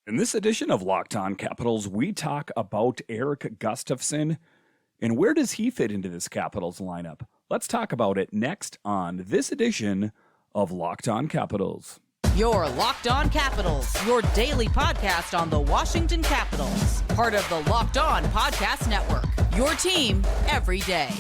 In this edition of Locked On Capitals, we talk about Erik Gustafsson and where does he fit into this Capitals lineup? Let's talk about it next on this edition of Locked On Capitals. Your Locked On Capitals, your daily podcast on the Washington Capitals, part of the Locked On Podcast Network, your team every day.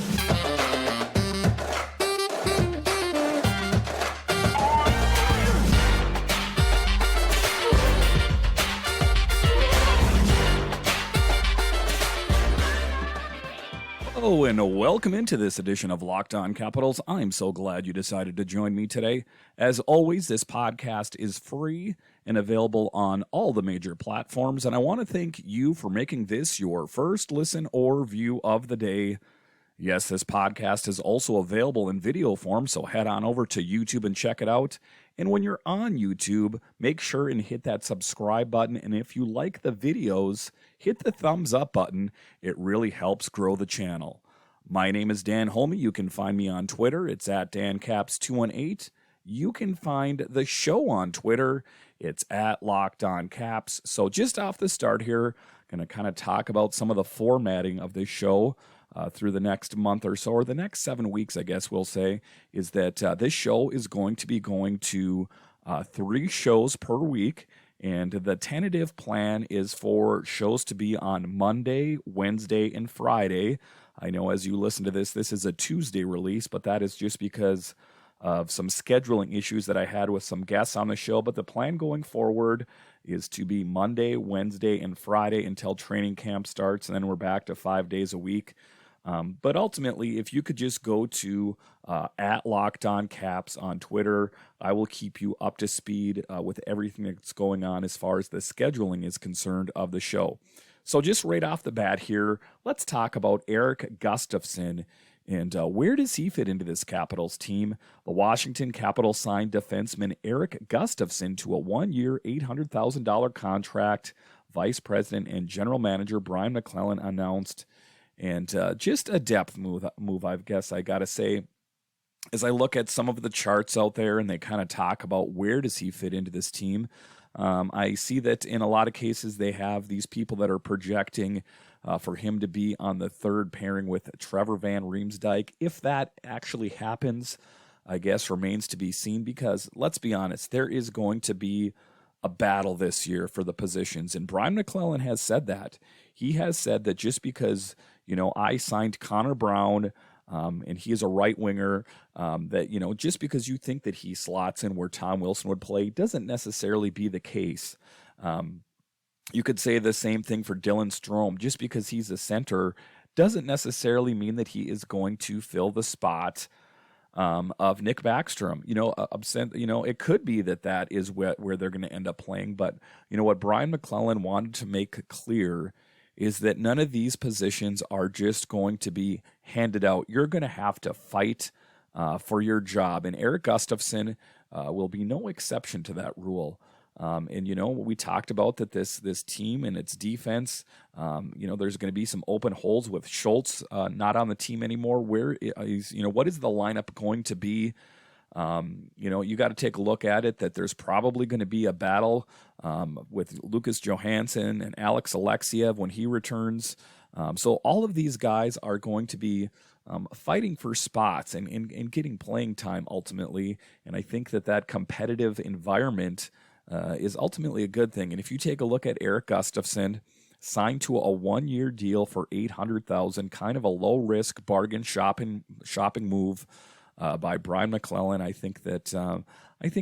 Hello and welcome into this edition of Locked On Capitals. I'm so glad you decided to join me today. As always, this podcast is free and available on all the major platforms, and I want to thank you for making this your first listen or view of the day. Yes, this podcast is also available in video form, so head on over to YouTube and check it out. And when you're on YouTube, make sure and hit that subscribe button. And if you like the videos, hit the thumbs up button. It really helps grow the channel. My name is Dan Holme. You can find me on Twitter. It's at DanCaps218. You can find the show on Twitter. It's at Locked On Caps. So just off the start here, going to kind of talk about some of the formatting of this show through the next month or so, or the next 7 weeks, I guess we'll say, is that this show is going to be going to 3 shows per week. And the tentative plan is for shows to be on Monday, Wednesday, and Friday. I know as you listen to this is a Tuesday release, but that is just because of some scheduling issues that I had with some guests on the show. But the plan going forward is to be Monday, Wednesday, and Friday until training camp starts, and then we're back to 5 days a week. But ultimately, if you could just go to at Locked On Caps on Twitter, I will keep you up to speed with everything that's going on as far as the scheduling is concerned of the show. So just right off the bat here, let's talk about Erik Gustafsson and where does he fit into this Capitals team? The Washington Capitals signed defenseman Erik Gustafsson to a 1-year, $800,000 contract. Vice President and General Manager Brian McClellan announced. And just a depth move, I guess I got to say, as I look at some of the charts out there and they kind of talk about where does he fit into this team, I see that in a lot of cases they have these people that are projecting for him to be on the third pairing with Trevor Van Riemsdyk. If that actually happens, I guess remains to be seen because, let's be honest, there is going to be a battle this year for the positions. And Brian McClellan has said that. He has said that just because, I signed Connor Brown, and he is a right winger, that, just because you think that he slots in where Tom Wilson would play doesn't necessarily be the case. You could say the same thing for Dylan Strome. Just because he's a center doesn't necessarily mean that he is going to fill the spot of Nick Backstrom. It could be that is where they're going to end up playing. But, what Brian McClellan wanted to make clear is that none of these positions are just going to be handed out. You're going to have to fight for your job. And Erik Gustafsson will be no exception to that rule. We talked about that this team and its defense, there's going to be some open holes with Schultz not on the team anymore. What is the lineup going to be? You got to take a look at it, that there's probably going to be a battle with Lucas Johansen and Alex Alexiev when he returns. So all of these guys are going to be fighting for spots and getting playing time ultimately. And I think that competitive environment is ultimately a good thing. And if you take a look at Erik Gustafsson, signed to a 1-year deal for $800,000, kind of a low-risk bargain shopping move by Brian McClellan. I think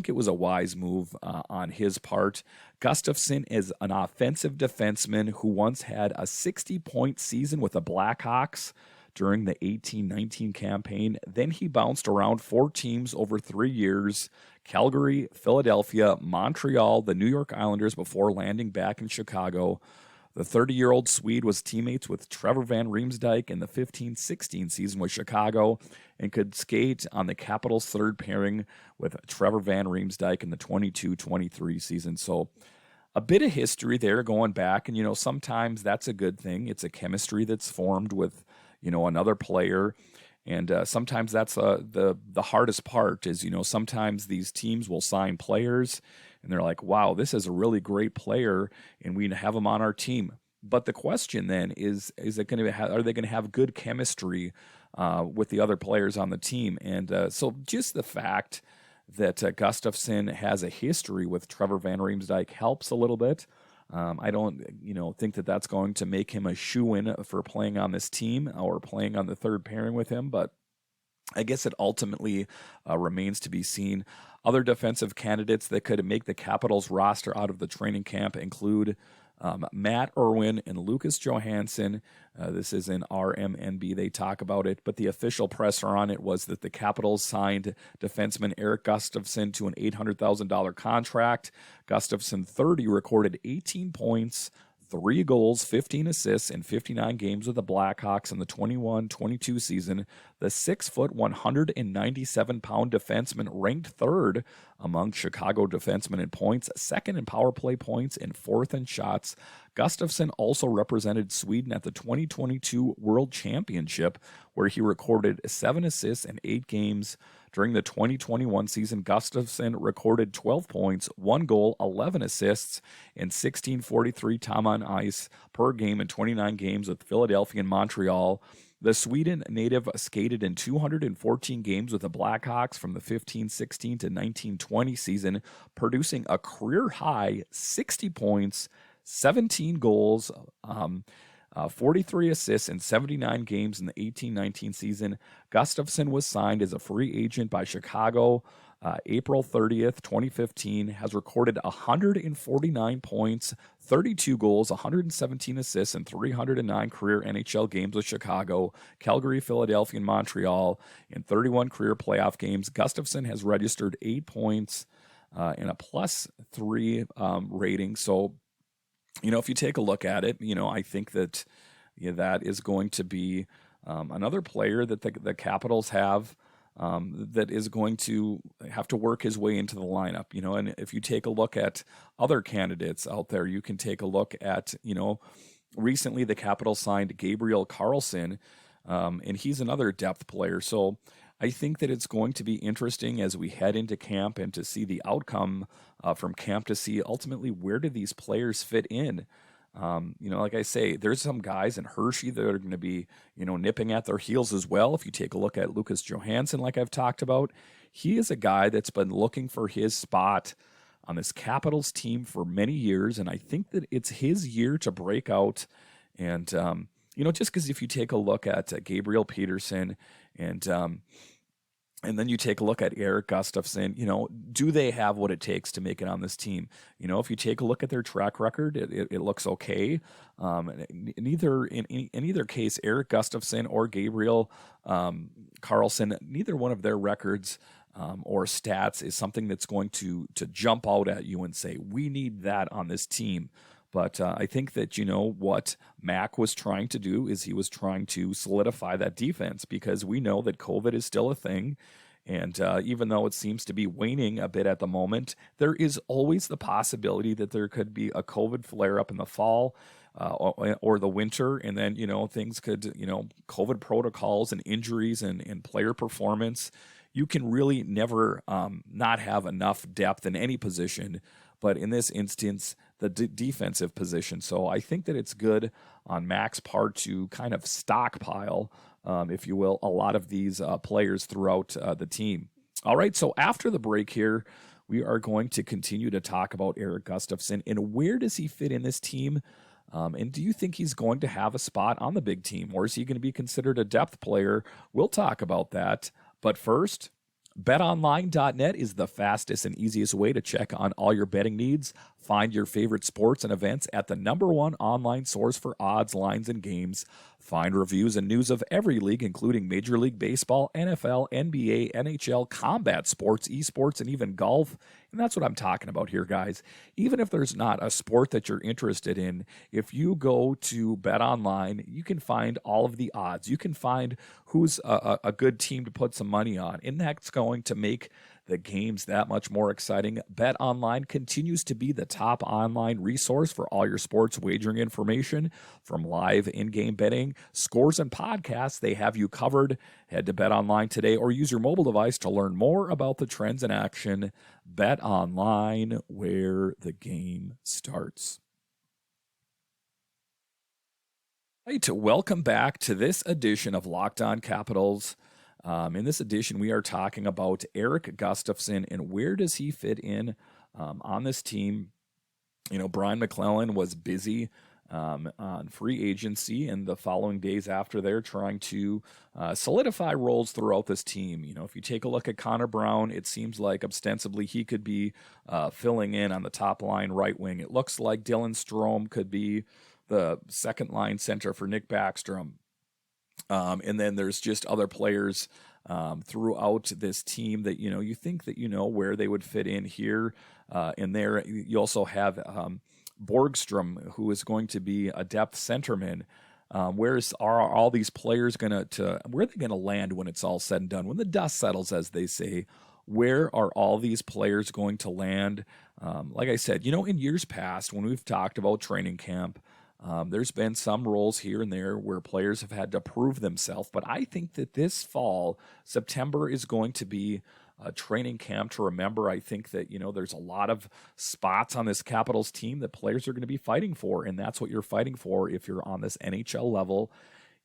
it was a wise move on his part. Gustafsson is an offensive defenseman who once had a 60-point season with the Blackhawks during the 18-19 campaign. Then he bounced around 4 teams over 3 years: Calgary, Philadelphia, Montreal, the New York Islanders, before landing back in Chicago. The 30-year-old Swede was teammates with Trevor Van Riemsdyk in the 15-16 season with Chicago and could skate on the Capitals' third pairing with Trevor Van Riemsdyk in the 22-23 season. So a bit of history there going back, and, sometimes that's a good thing. It's a chemistry that's formed with, another player. And sometimes that's the hardest part is, sometimes these teams will sign players and they're like, wow, this is a really great player, and we have him on our team. But the question then is it going to are they going to have good chemistry with the other players on the team? And so just the fact that Gustavsson has a history with Trevor Van Riemsdyk helps a little bit. I don't, think that that's going to make him a shoo-in for playing on this team or playing on the third pairing with him, but I guess it ultimately remains to be seen. Other defensive candidates that could make the Capitals roster out of the training camp include Matt Irwin and Lucas Johansen. This is in RMNB. They talk about it, but the official presser on it was that the Capitals signed defenseman Erik Gustafsson to an $800,000 contract. Gustafsson, 30, recorded 18 points, 3 goals, 15 assists in 59 games with the Blackhawks in the 21-22 season. The 6-foot, 197-pound defenseman ranked third among Chicago defensemen in points, second in power play points, and fourth in shots. Gustavsson also represented Sweden at the 2022 World Championship, where he recorded 7 assists in 8 games. During the 2021 season, Gustavsson recorded 12 points, 1 goal, 11 assists, and 16:43 time on ice per game in 29 games with Philadelphia and Montreal. The Sweden native skated in 214 games with the Blackhawks from the 15-16 to 19-20 season, producing a career-high 60 points, 17 goals, 43 assists in 79 games in the 18-19 season. Gustavsson was signed as a free agent by Chicago April 30th, 2015, has recorded 149 points, 32 goals, 117 assists, and 309 career NHL games with Chicago, Calgary, Philadelphia, and Montreal. In 31 career playoff games, Gustavsson has registered 8 points and a +3 rating. So, if you take a look at it, I think that that is going to be another player that the Capitals have that is going to have to work his way into the lineup. And if you take a look at other candidates out there, you can take a look at, recently the Capitals signed Gabriel Carlsson, and he's another depth player. So I think that it's going to be interesting as we head into camp and to see the outcome from camp, to see ultimately where do these players fit in. Like I say, there's some guys in Hershey that are going to be, nipping at their heels as well. If you take a look at Lucas Johansen, like I've talked about, he is a guy that's been looking for his spot on this Capitals team for many years, and I think that it's his year to break out. And, just because if you take a look at Gabriel Peterson and then you take a look at Erik Gustafsson, do they have what it takes to make it on this team? If you take a look at their track record, it looks okay. In either case, Erik Gustafsson or Gabriel Carlsson, neither one of their records or stats is something that's going to jump out at you and say, we need that on this team. But I think that, what Mac was trying to do is he was trying to solidify that defense, because we know that COVID is still a thing. And even though it seems to be waning a bit at the moment, there is always the possibility that there could be a COVID flare-up in the fall or the winter. And then, things could, COVID protocols and injuries and player performance. You can really never not have enough depth in any position. But in this instance, the defensive position. So I think that it's good on Mac's part to kind of stockpile, if you will, a lot of these players throughout the team. All right, so after the break here, we are going to continue to talk about Erik Gustafsson and where does he fit in this team? And do you think he's going to have a spot on the big team, or is he going to be considered a depth player? We'll talk about that. But first, BetOnline.net is the fastest and easiest way to check on all your betting needs. Find your favorite sports and events at the #1 online source for odds, lines, and games. Find reviews and news of every league, including Major League Baseball, NFL, NBA, NHL, combat sports, esports, and even golf. And that's what I'm talking about here, guys. Even if there's not a sport that you're interested in, if you go to BetOnline, you can find all of the odds. You can find who's a good team to put some money on. And that's going to make the games that much more exciting. BetOnline continues to be the top online resource for all your sports wagering information. From live in-game betting, scores, and podcasts, they have you covered. Head to BetOnline today or use your mobile device to learn more about the trends in action. BetOnline, where the game starts. All right, welcome back to this edition of Locked On Capitals. In this edition, we are talking about Erik Gustafsson and where does he fit in on this team. You know, Brian McClellan was busy on free agency, and the following days after, they're trying to solidify roles throughout this team. You know, if you take a look at Connor Brown, it seems like ostensibly he could be filling in on the top line right wing. It looks like Dylan Strome could be the second line center for Nick Backstrom. And then there's just other players throughout this team that, you know, you think that you know where they would fit in here and there. You also have Borgstrom, who is going to be a depth centerman. Where are all these players where are they going to land when it's all said and done? When the dust settles, as they say, where are all these players going to land? Like I said, you know, in years past, when we've talked about training camp, there's been some roles here and there where players have had to prove themselves, but I think that this fall, September is going to be a training camp to remember. I think that, you know, there's a lot of spots on this Capitals team that players are going to be fighting for, and that's what you're fighting for if you're on this NHL level,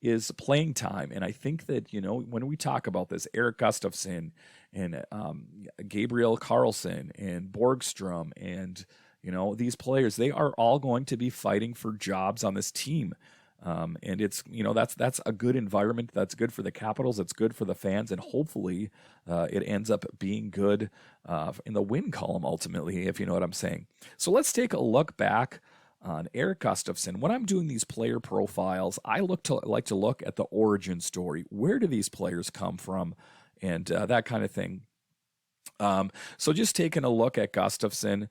is playing time. And I think that, you know, when we talk about this, Erik Gustafsson and Gabriel Carlsson and Borgstrom and you know, these players, they are all going to be fighting for jobs on this team. And it's, you know, that's a good environment. That's good for the Capitals. It's good for the fans. And hopefully it ends up being good in the win column ultimately, if you know what I'm saying. So let's take a look back on Erik Gustafsson. When I'm doing these player profiles, I like to look at the origin story. Where do these players come from? And that kind of thing. So just taking a look at Gustafsson,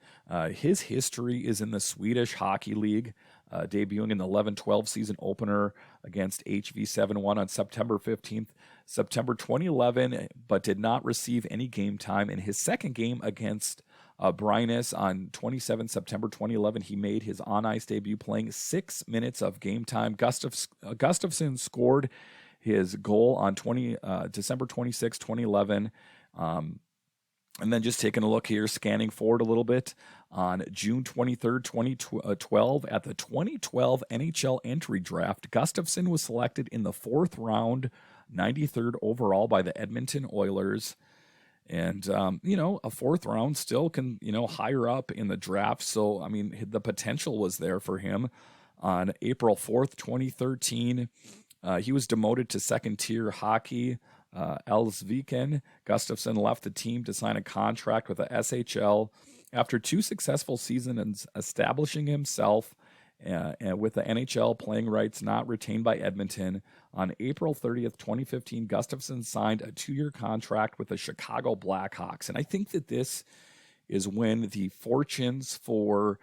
his history is in the Swedish Hockey League, debuting in the 11-12 season opener against HV71 on September 15th, September 2011, but did not receive any game time. In his second game against Brynäs on 27 September 2011, he made his on-ice debut playing 6 minutes of game time. Gustafsson scored his goal on December 26, 2011. And then just taking a look here, scanning forward a little bit, on June 23rd, 2012, at the 2012 NHL entry draft, Gustafsson was selected in the 4th round, 93rd overall by the Edmonton Oilers. And, you know, a 4th round still can, you know, higher up in the draft. So, I mean, the potential was there for him. On April 4th, 2013, he was demoted to second-tier hockey. Allsviken. Gustafsson left the team to sign a contract with the SHL after 2 successful seasons establishing himself and with the NHL playing rights not retained by Edmonton. On April 30th, 2015, Gustafsson signed a 2-year contract with the Chicago Blackhawks. And I think that this is when the fortunes for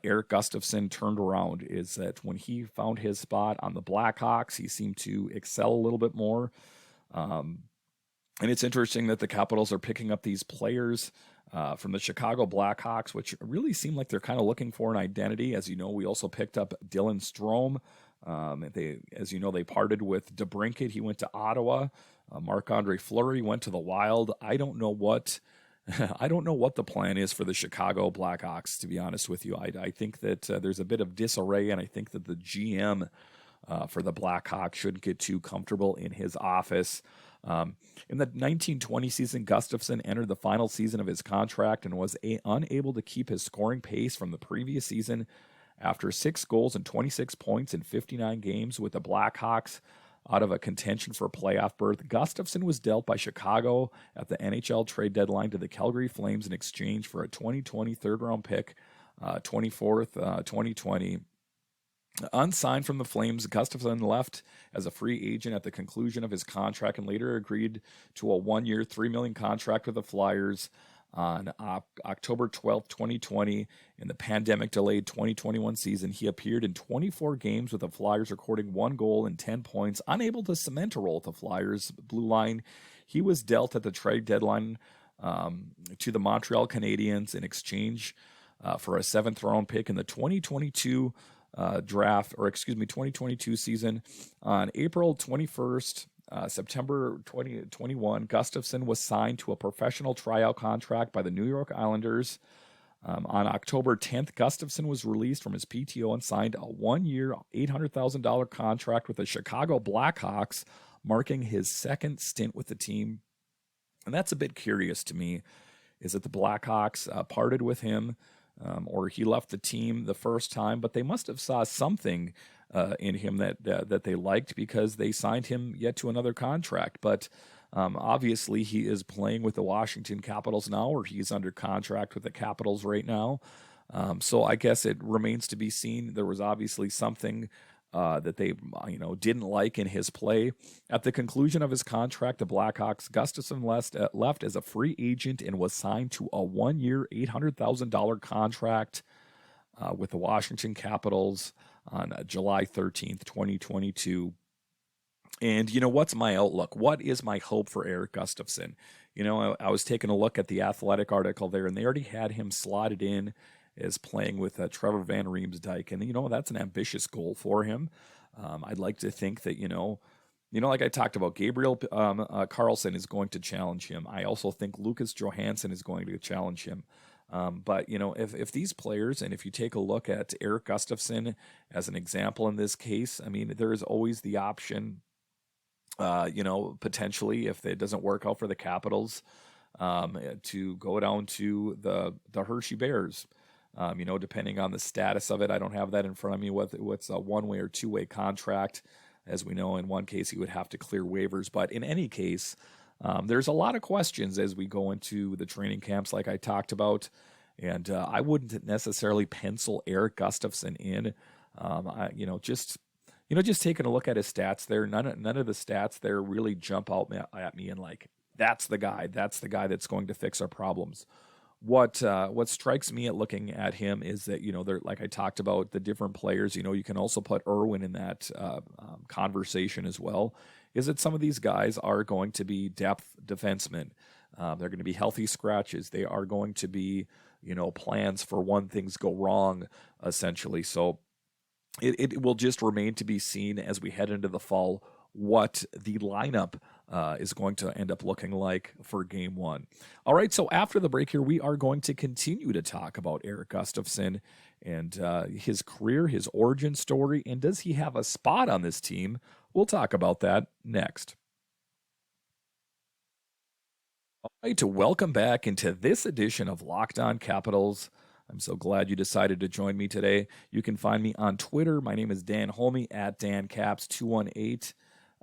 Erik Gustafsson turned around, is that when he found his spot on the Blackhawks, he seemed to excel a little bit more. And it's interesting that the Capitals are picking up these players from the Chicago Blackhawks, which really seem like they're kind of looking for an identity. As you know, we also picked up Dylan Strome. As you know, they parted with DeBrincat. He went to Ottawa. Marc-Andre Fleury went to the Wild. I don't know what the plan is for the Chicago Blackhawks, to be honest with you. I think that there's a bit of disarray, and I think that the GM for the Blackhawks shouldn't get too comfortable in his office. In the 1920 season, Gustafsson entered the final season of his contract and was unable to keep his scoring pace from the previous season. After 6 goals and 26 points in 59 games with the Blackhawks out of a contention for a playoff berth, Gustafsson was dealt by Chicago at the NHL trade deadline to the Calgary Flames in exchange for a 2020 third-round pick, 24th, 2020. Unsigned from the Flames, Gustavsson left as a free agent at the conclusion of his contract and later agreed to a 1-year, $3 million contract with the Flyers on October 12, 2020. In the pandemic-delayed 2021 season, he appeared in 24 games with the Flyers, recording 1 goal and 10 points. Unable to cement a role with the Flyers blue line, he was dealt at the trade deadline to the Montreal Canadiens in exchange for a 7th-round pick in the 2022 draft, or 2022 season. On April 21st, September 2021, Gustavsson was signed to a professional tryout contract by the New York Islanders. On October 10th, Gustavsson was released from his PTO and signed a 1-year, $800,000 contract with the Chicago Blackhawks, marking his second stint with the team. And that's a bit curious to me, is that the Blackhawks parted with him, or he left the team the first time, but they must have saw something in him that they liked, because they signed him yet to another contract. But obviously he is playing with the Washington Capitals now, or he's under contract with the Capitals right now. So I guess it remains to be seen. There was obviously something that they didn't like in his play. At the conclusion of his contract, the Blackhawks, Gustavsson left as a free agent and was signed to a 1-year, $800,000 contract with the Washington Capitals on July 13th, 2022. And, what's my outlook? What is my hope for Erik Gustafsson? I was taking a look at the Athletic article there, and they already had him slotted in as playing with Trevor Van Riemsdyk. And, that's an ambitious goal for him. I'd like to think that, like I talked about, Gabriel Carlsson is going to challenge him. I also think Lucas Johansen is going to challenge him. But, if these players, and if you take a look at Erik Gustafsson as an example in this case, I mean, there is always the option, potentially, if it doesn't work out for the Capitals, to go down to the Hershey Bears. Depending on the status of it. I don't have that in front of me, what's a 1-way or 2-way contract. As we know, in one case, he would have to clear waivers. But in any case, there's a lot of questions as we go into the training camps, like I talked about. And I wouldn't necessarily pencil Erik Gustafsson in. Just taking a look at his stats there, none of the stats there really jump out at me and like, that's the guy that's going to fix our problems. What strikes me at looking at him is that, they're, like I talked about, the different players, you can also put Irwin in that conversation as well, is that some of these guys are going to be depth defensemen. They're going to be healthy scratches. They are going to be, plans for when things go wrong, essentially. So it will just remain to be seen as we head into the fall what the lineup is going to end up looking like for Game 1. All right, so after the break here, we are going to continue to talk about Erik Gustafsson and his career, his origin story, and does he have a spot on this team? We'll talk about that next. All right, to welcome back into this edition of Locked On Capitals. I'm so glad you decided to join me today. You can find me on Twitter. My name is Dan Holme at DanCaps218.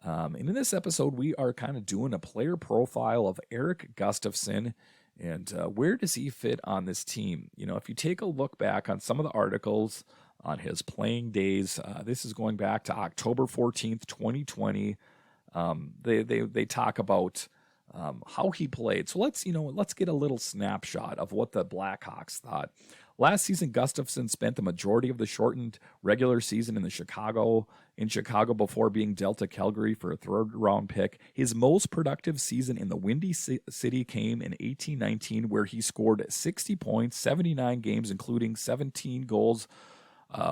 And in this episode, we are kind of doing a player profile of Erik Gustafsson and where does he fit on this team? If you take a look back on some of the articles on his playing days, this is going back to October 14th, 2020. They talk about how he played. So let's get a little snapshot of what the Blackhawks thought. Last season, Gustavsson spent the majority of the shortened regular season in Chicago before being dealt to Calgary for a 3rd-round pick. His most productive season in the Windy City came in 18-19, where he scored 60 points, 79 games, including 17 goals,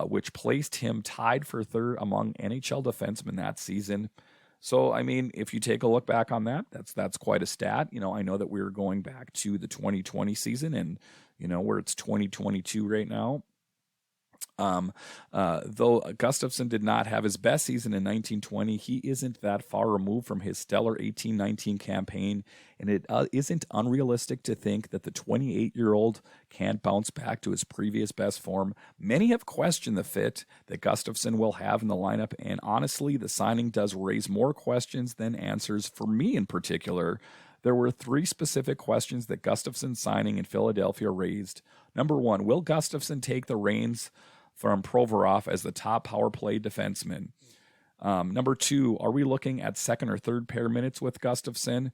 which placed him tied for 3rd among NHL defensemen that season. So, I mean, if you take a look back on that, that's quite a stat. I know that we were going back to the 2020 season and, where it's 2022 right now. Though Gustavsson did not have his best season in 1920, he isn't that far removed from his stellar 18-19 campaign, and it isn't unrealistic to think that the 28-year-old can't bounce back to his previous best form. Many have questioned the fit that Gustavsson will have in the lineup, and honestly, the signing does raise more questions than answers for me in particular. There were 3 specific questions that Gustavsson's signing in Philadelphia raised. Number 1, will Gustavsson take the reins from Provorov as the top power play defenseman? Number 2, are we looking at 2nd or 3rd pair minutes with Gustavsson?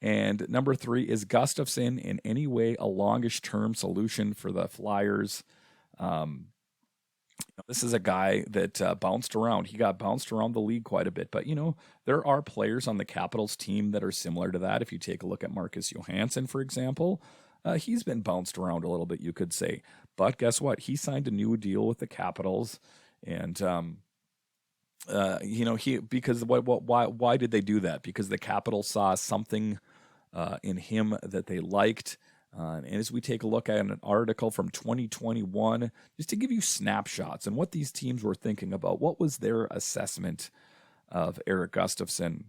And number 3, is Gustavsson in any way a longish-term solution for the Flyers? This is a guy that bounced around. He got bounced around the league quite a bit. But, there are players on the Capitals team that are similar to that. If you take a look at Marcus Johansen, for example, he's been bounced around a little bit, you could say. But guess what? He signed a new deal with the Capitals. And, why did they do that? Because the Capitals saw something in him that they liked. And as we take a look at an article from 2021, just to give you snapshots and what these teams were thinking about, what was their assessment of Erik Gustafsson?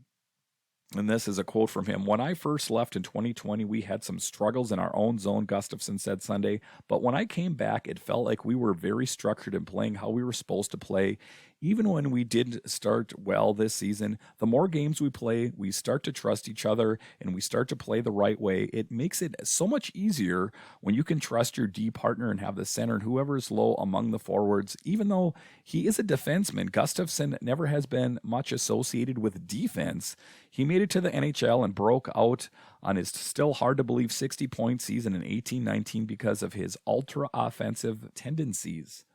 And this is a quote from him. "When I first left in 2020, we had some struggles in our own zone," Gustafsson said Sunday. "But when I came back, it felt like we were very structured in playing how we were supposed to play. Even when we didn't start well this season, the more games we play, we start to trust each other and we start to play the right way. It makes it so much easier when you can trust your D partner and have the center and whoever is low among the forwards. Even though he is a defenseman, Gustafsson never has been much associated with defense. He made it to the NHL and broke out on his still hard-to-believe 60-point season in 18-19 because of his ultra-offensive tendencies."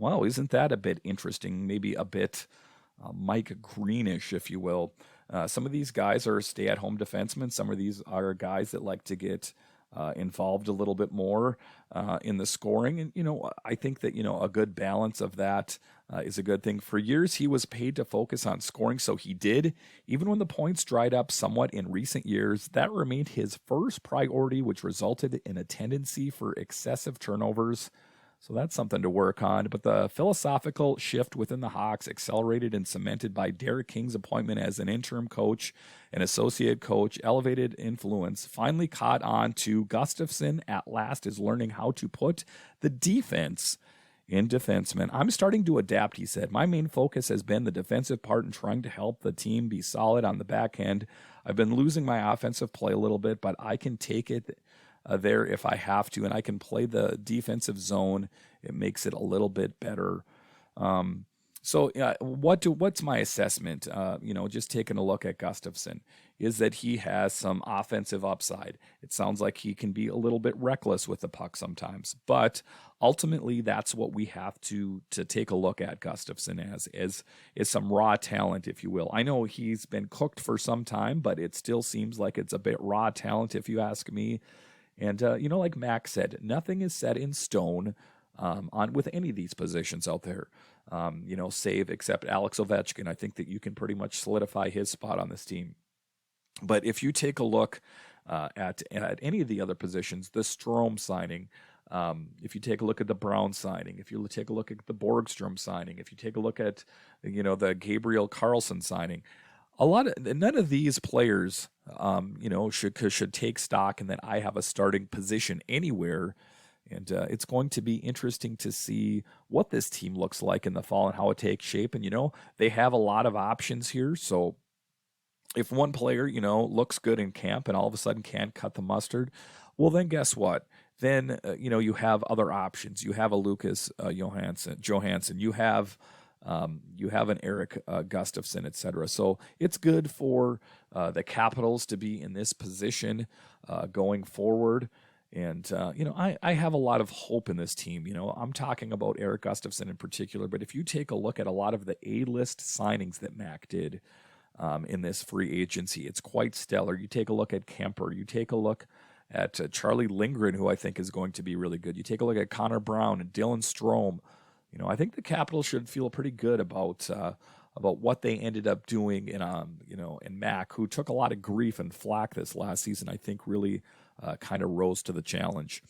Wow, isn't that a bit interesting? Maybe a bit Mike Greenish, if you will. Some of these guys are stay-at-home defensemen. Some of these are guys that like to get involved a little bit more in the scoring. And, I think that, a good balance of that is a good thing. For years, he was paid to focus on scoring, so he did. Even when the points dried up somewhat in recent years, that remained his first priority, which resulted in a tendency for excessive turnovers. So that's something to work on. But the philosophical shift within the Hawks, accelerated and cemented by Derek King's appointment as an interim coach and associate coach, elevated influence, finally caught on to Gustavsson at last is learning how to put the defense in defensemen. "I'm starting to adapt," he said. "My main focus has been the defensive part and trying to help the team be solid on the back end. I've been losing my offensive play a little bit, but I can take it there if I have to, and I can play the defensive zone. It makes it a little bit better." What's my assessment? Just taking a look at Gustafsson, is that he has some offensive upside. It sounds like he can be a little bit reckless with the puck sometimes, but ultimately that's what we have to take a look at Gustafsson as some raw talent, if you will. I know he's been cooked for some time, but it still seems like it's a bit raw talent, if you ask me. And, like Mac said, nothing is set in stone with any of these positions out there, save except Alex Ovechkin. I think that you can pretty much solidify his spot on this team. But if you take a look at any of the other positions, the Strome signing, if you take a look at the Brown signing, if you take a look at the Borgstrom signing, if you take a look at, the Gabriel Carlson signing, none of these players, should take stock and that I have a starting position anywhere. And it's going to be interesting to see what this team looks like in the fall and how it takes shape. And, they have a lot of options here. So if one player, looks good in camp and all of a sudden can't cut the mustard, well, then guess what? Then, you have other options. You have a Lucas Johansen. You have an Erik Gustafsson, etc. So it's good for the Capitals to be in this position going forward. And, I have a lot of hope in this team. I'm talking about Erik Gustafsson in particular, but if you take a look at a lot of the A-list signings that Mac did in this free agency, it's quite stellar. You take a look at Kemper. You take a look at Charlie Lindgren, who I think is going to be really good. You take a look at Connor Brown and Dylan Strome. I think the Capitals should feel pretty good about what they ended up doing in Mac, who took a lot of grief and flack this last season, I think really kind of rose to the challenge.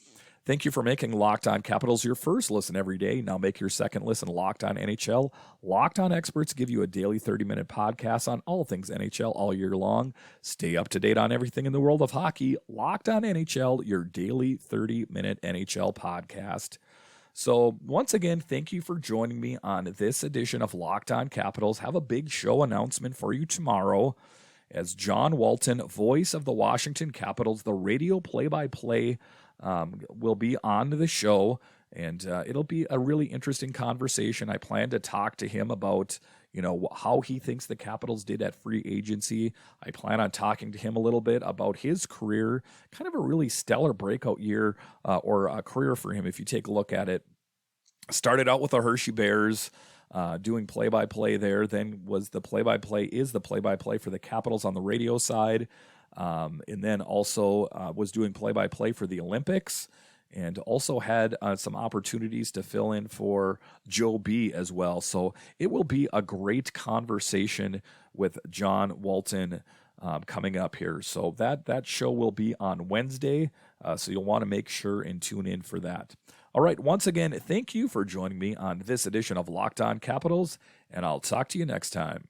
Thank you for making Locked On Capitals your first listen every day. Now make your second listen Locked On NHL. Locked On experts give you a daily 30-minute podcast on all things NHL all year long. Stay up to date on everything in the world of hockey. Locked On NHL, your daily 30-minute NHL podcast. So once again, thank you for joining me on this edition of Locked On Capitals. Have a big show announcement for you tomorrow as John Walton, voice of the Washington Capitals, the radio play-by-play, will be on the show, and it'll be a really interesting conversation. I plan to talk to him about how he thinks the Capitals did at free agency. I plan on talking to him a little bit about his career, kind of a really stellar breakout year or a career for him if you take a look at it. Started out with the Hershey Bears, doing play-by-play there. Then was the play-by-play for the Capitals on the radio side, and then also was doing play-by-play for the Olympics, and also had some opportunities to fill in for Joe B as well. So it will be a great conversation with John Walton coming up here. So that show will be on Wednesday, so you'll want to make sure and tune in for that. All right, once again, thank you for joining me on this edition of Locked On Capitals, and I'll talk to you next time.